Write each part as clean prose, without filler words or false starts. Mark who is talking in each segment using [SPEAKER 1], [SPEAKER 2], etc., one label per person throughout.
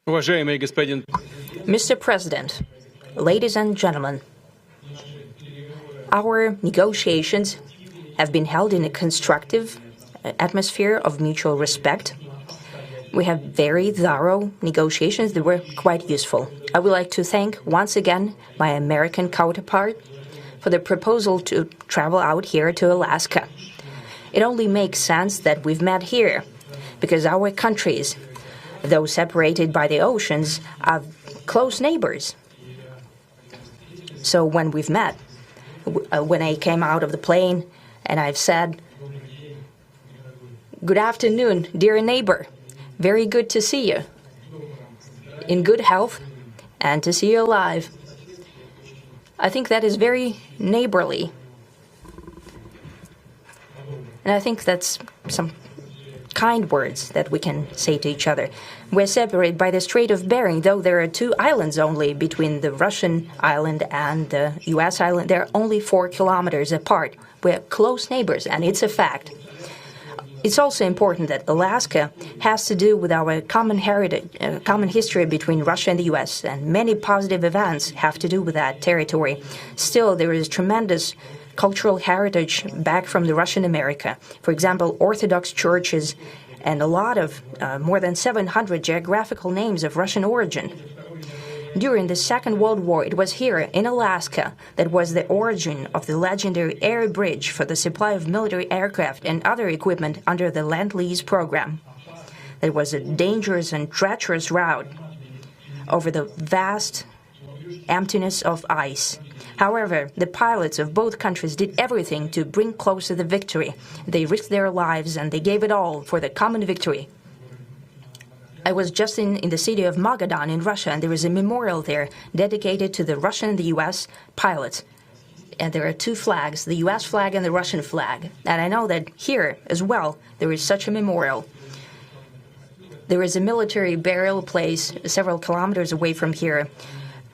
[SPEAKER 1] Mr. President, ladies and gentlemen, our negotiations have been held in a constructive atmosphere of mutual respect. We have very thorough negotiations that were quite useful. I would like to thank once again my American counterpart for the proposal to travel out here to Alaska. It only makes sense that we've met here, because our countries, though separated by the oceans, are close neighbors. So when we've met, when I came out of the plane and I've said, "Good afternoon, dear neighbor. Very good to see you. In good health and to see you alive." I think that is very neighborly. And I think that's some kind words that we can say to each other. We're separated by the Strait of Bering, though there are 2 islands only between the Russian island and the U.S. island. They're only 4 kilometers apart. We're close neighbors, and it's a fact. It's also important that Alaska has to do with our common heritage, common history between Russia and the U.S., and many positive events have to do with that territory. Still, there is tremendous cultural heritage back from the Russian America. For example, Orthodox churches and a lot of, more than 700 geographical names of Russian origin. During the Second World War, it was here in Alaska that was the origin of the legendary air bridge for the supply of military aircraft and other equipment under the Lend-Lease program. It was a dangerous and treacherous route over the vast emptiness of ice. However, the pilots of both countries did everything to bring closer the victory. They risked their lives and they gave it all for the common victory. I was just in the city of Magadan in Russia, and there is a memorial there dedicated to the Russian and the U.S. pilots. And there are 2 flags, the U.S. flag and the Russian flag. And I know that here as well there is such a memorial. There is a military burial place several kilometers away from here.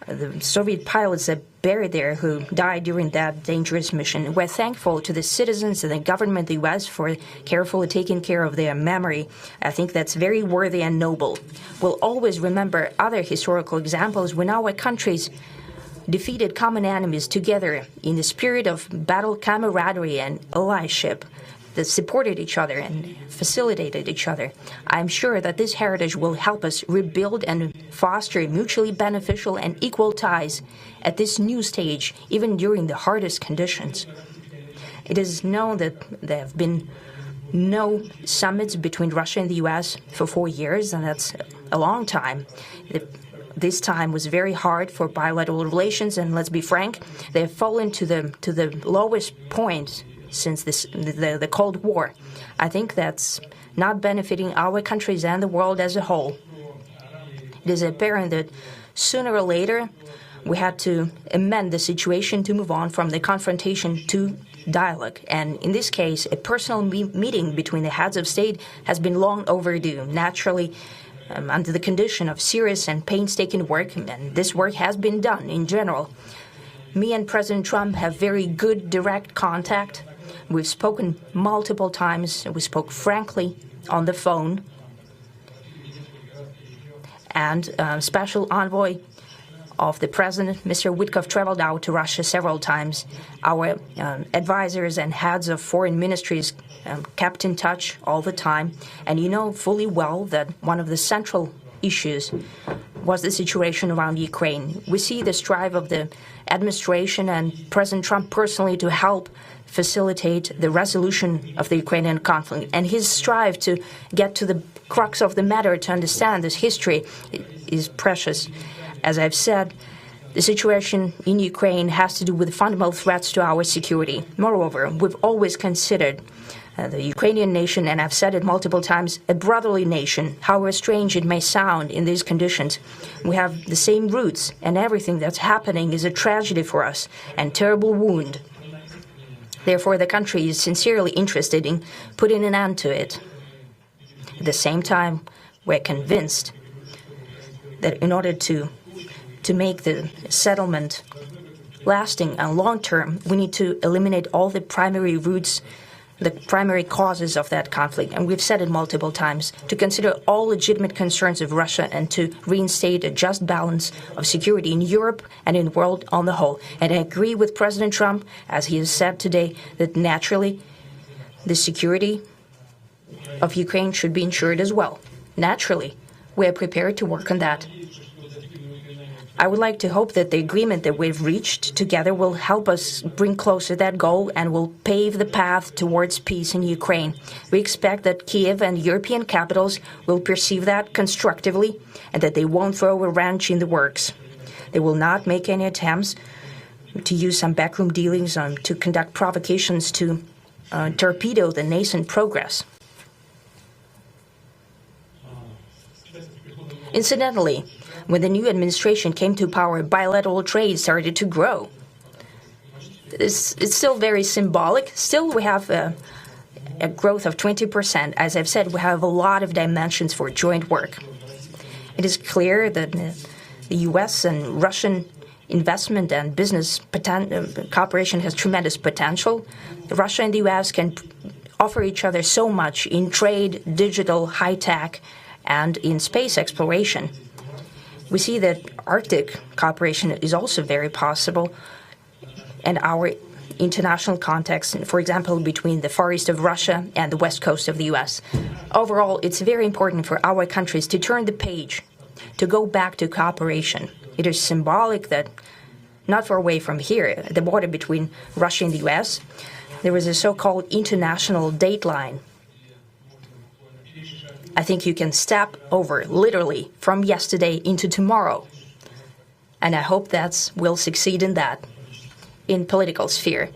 [SPEAKER 1] The Soviet pilots that buried there who died during that dangerous mission. We're thankful to the citizens and the government of the U.S. for carefully taking care of their memory. I think that's very worthy and noble. We'll always remember other historical examples when our countries defeated common enemies together in the spirit of battle camaraderie and allyship that supported each other and facilitated each other. I'm sure that this heritage will help us rebuild and foster mutually beneficial and equal ties at this new stage, even during the hardest conditions. It is known that there have been no summits between Russia and the U.S. for 4 years, and that's a long time. This time was very hard for bilateral relations, and let's be frank, they have fallen to the lowest point since the Cold War. I think that's not benefiting our countries and the world as a whole. It is apparent that sooner or later we had to amend the situation to move on from the confrontation to dialogue. And in this case, a personal meeting between the heads of state has been long overdue, naturally under the condition of serious and painstaking work, and this work has been done in general. Me and President Trump have very good direct contact. We've spoken multiple times. We spoke frankly on the phone. And Special Envoy of the President, Mr. Witkoff, traveled out to Russia several times. Our advisors and heads of foreign ministries kept in touch all the time. And you know fully well that one of the central issues was the situation around Ukraine. We see the strive of the administration and President Trump personally to help facilitate the resolution of the Ukrainian conflict. And his strive to get to the crux of the matter, to understand this history, is precious. As I've said, the situation in Ukraine has to do with fundamental threats to our security. Moreover, we've always considered the Ukrainian nation, and I've said it multiple times, a brotherly nation. However strange it may sound in these conditions, we have the same roots, and everything that's happening is a tragedy for us and terrible wound. Therefore, the country is sincerely interested in putting an end to it. At the same time, we're convinced that in order to make the settlement lasting and long-term, we need to eliminate all the primary roots the primary causes of that conflict, and we've said it multiple times, to consider all legitimate concerns of Russia and to reinstate a just balance of security in Europe and in the world on the whole. And I agree with President Trump, as he has said today, that naturally the security of Ukraine should be ensured as well. Naturally, we are prepared to work on that. I would like to hope that the agreement that we've reached together will help us bring closer that goal and will pave the path towards peace in Ukraine. We expect that Kiev and European capitals will perceive that constructively and that they won't throw a wrench in the works. They will not make any attempts to use some backroom dealings to conduct provocations to torpedo the nascent progress. Incidentally, when the new administration came to power, bilateral trade started to grow. It's still very symbolic. Still, we have a growth of 20%. As I've said, we have a lot of dimensions for joint work. It is clear that the U.S. and Russian investment and business cooperation has tremendous potential. Russia and the U.S. can offer each other so much in trade, digital, high-tech, and in space exploration. We see that Arctic cooperation is also very possible, and our international context, for example, between the Far East of Russia and the West Coast of the U.S. Overall, it's very important for our countries to turn the page, to go back to cooperation. It is symbolic that not far away from here, at the border between Russia and the U.S., there is a so-called international date line. I think you can step over, literally, from yesterday into tomorrow. And I hope that we'll succeed in that, in political sphere.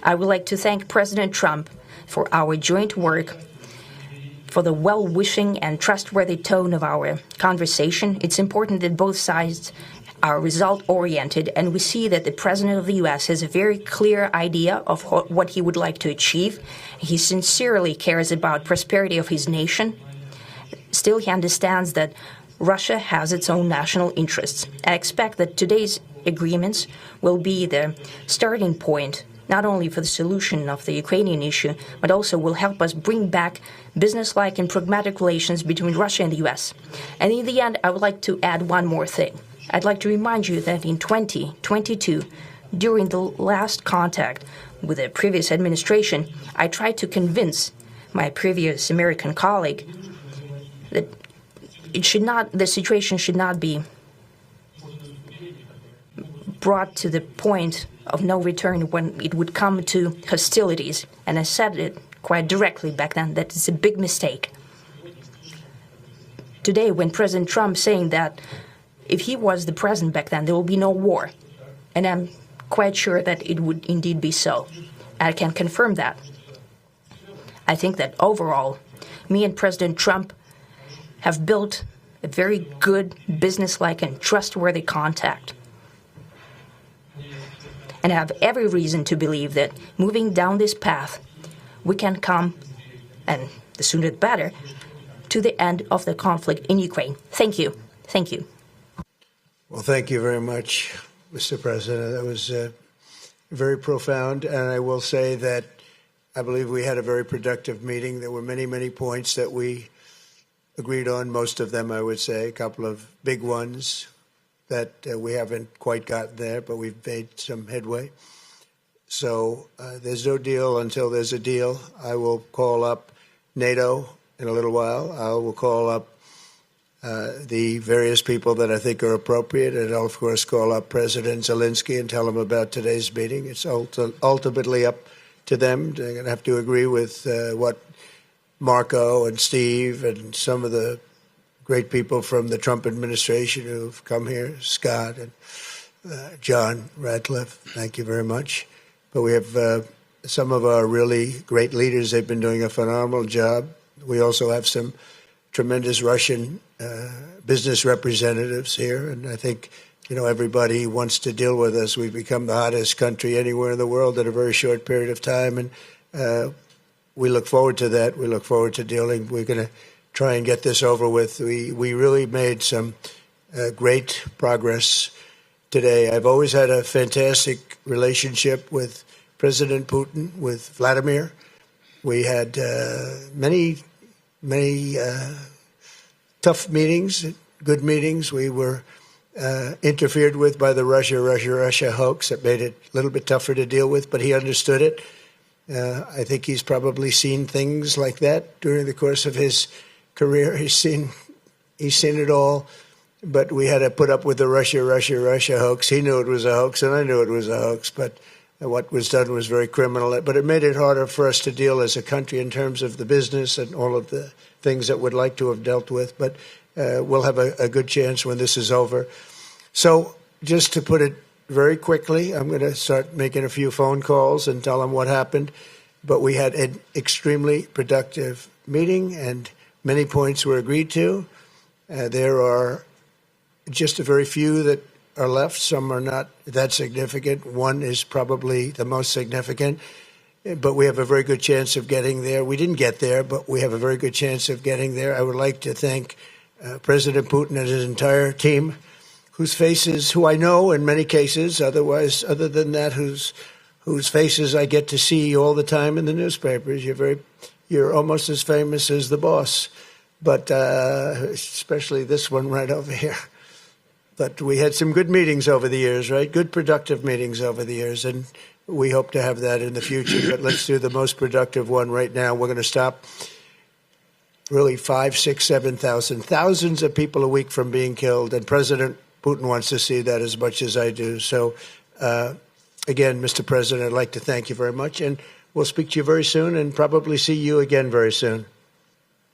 [SPEAKER 1] I would like to thank President Trump for our joint work, for the well-wishing and trustworthy tone of our conversation. It's important that both sides are result-oriented, and we see that the President of the U.S. has a very clear idea of what he would like to achieve. He sincerely cares about prosperity of his nation. Still, he understands that Russia has its own national interests. I expect that today's agreements will be the starting point, not only for the solution of the Ukrainian issue, but also will help us bring back businesslike and pragmatic relations between Russia and the U.S. And in the end, I would like to add one more thing. I'd like to remind you that in 2022, during the last contact with the previous administration, I tried to convince my previous American colleague that the situation should not be brought to the point of no return when it would come to hostilities. And I said it quite directly back then that it's a big mistake. Today, when President Trump saying that if he was the president back then, there will be no war. And I'm quite sure that it would indeed be so. I can confirm that. I think that overall, me and President Trump have built a very good, businesslike and trustworthy contact. And I have every reason to believe that moving down this path, we can come, and the sooner the better, to the end of the conflict in Ukraine. Thank you. Thank you.
[SPEAKER 2] Well, thank you very much, Mr. President. That was very profound. And I will say that I believe we had a very productive meeting. There were many, many points that we agreed on, most of them, I would say, a couple of big ones that we haven't quite gotten there, but we've made some headway. So there's no deal until there's a deal. I will call up NATO in a little while. I will call up the various people that I think are appropriate, and I'll, of course, call up President Zelensky and tell him about today's meeting. It's ultimately up to them. They're going to have to agree with what Marco and Steve and some of the great people from the Trump administration who've come here, Scott and John Radcliffe, thank you very much. But we have some of our really great leaders. They've been doing a phenomenal job. We also have some tremendous Russian business representatives here, and I think everybody wants to deal with us. We've become the hottest country anywhere in the world in a very short period of time, and we look forward to that. We look forward to dealing. We're going to try and get this over with. We really made some great progress today. I've always had a fantastic relationship with President Putin, with Vladimir. We had many tough meetings, good meetings. We were interfered with by the Russia hoax. That made it a little bit tougher to deal with, but he understood it. I think he's probably seen things like that during the course of his career. He's seen it all. But we had to put up with the Russia hoax. He knew it was a hoax, and I knew it was a hoax. But what was done was very criminal. But it made it harder for us to deal as a country in terms of the business and all of the things that we'd like to have dealt with. But we'll have a good chance when this is over. So just to put it very quickly, I'm going to start making a few phone calls and tell them what happened. But we had an extremely productive meeting, and many points were agreed to. There are just a very few that are left. Some are not that significant. One is probably the most significant, but we have a very good chance of getting there. We didn't get there, but we have a very good chance of getting there. I would like to thank President Putin and his entire team, whose faces, who I know in many cases, other than that, whose faces I get to see all the time in the newspapers. You're almost as famous as the boss, but especially this one right over here. But we had some good meetings over the years, right? Good, productive meetings over the years, and we hope to have that in the future. But let's do the most productive one right now. We're going to stop really 5, 6, 7,000, thousands of people a week from being killed, and President Putin wants to see that as much as I do. So, again, Mr. President, I'd like to thank you very much, and we'll speak to you very soon and probably see you again very soon.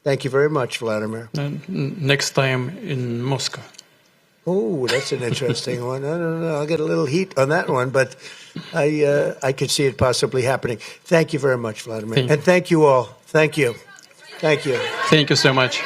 [SPEAKER 2] Thank you very much, Vladimir.
[SPEAKER 3] Next time in Moscow.
[SPEAKER 2] Oh, that's an interesting one. I don't know. I'll get a little heat on that one, but I could see it possibly happening. Thank you very much, Vladimir. And thank you all. Thank you. Thank you.
[SPEAKER 3] Thank you so much.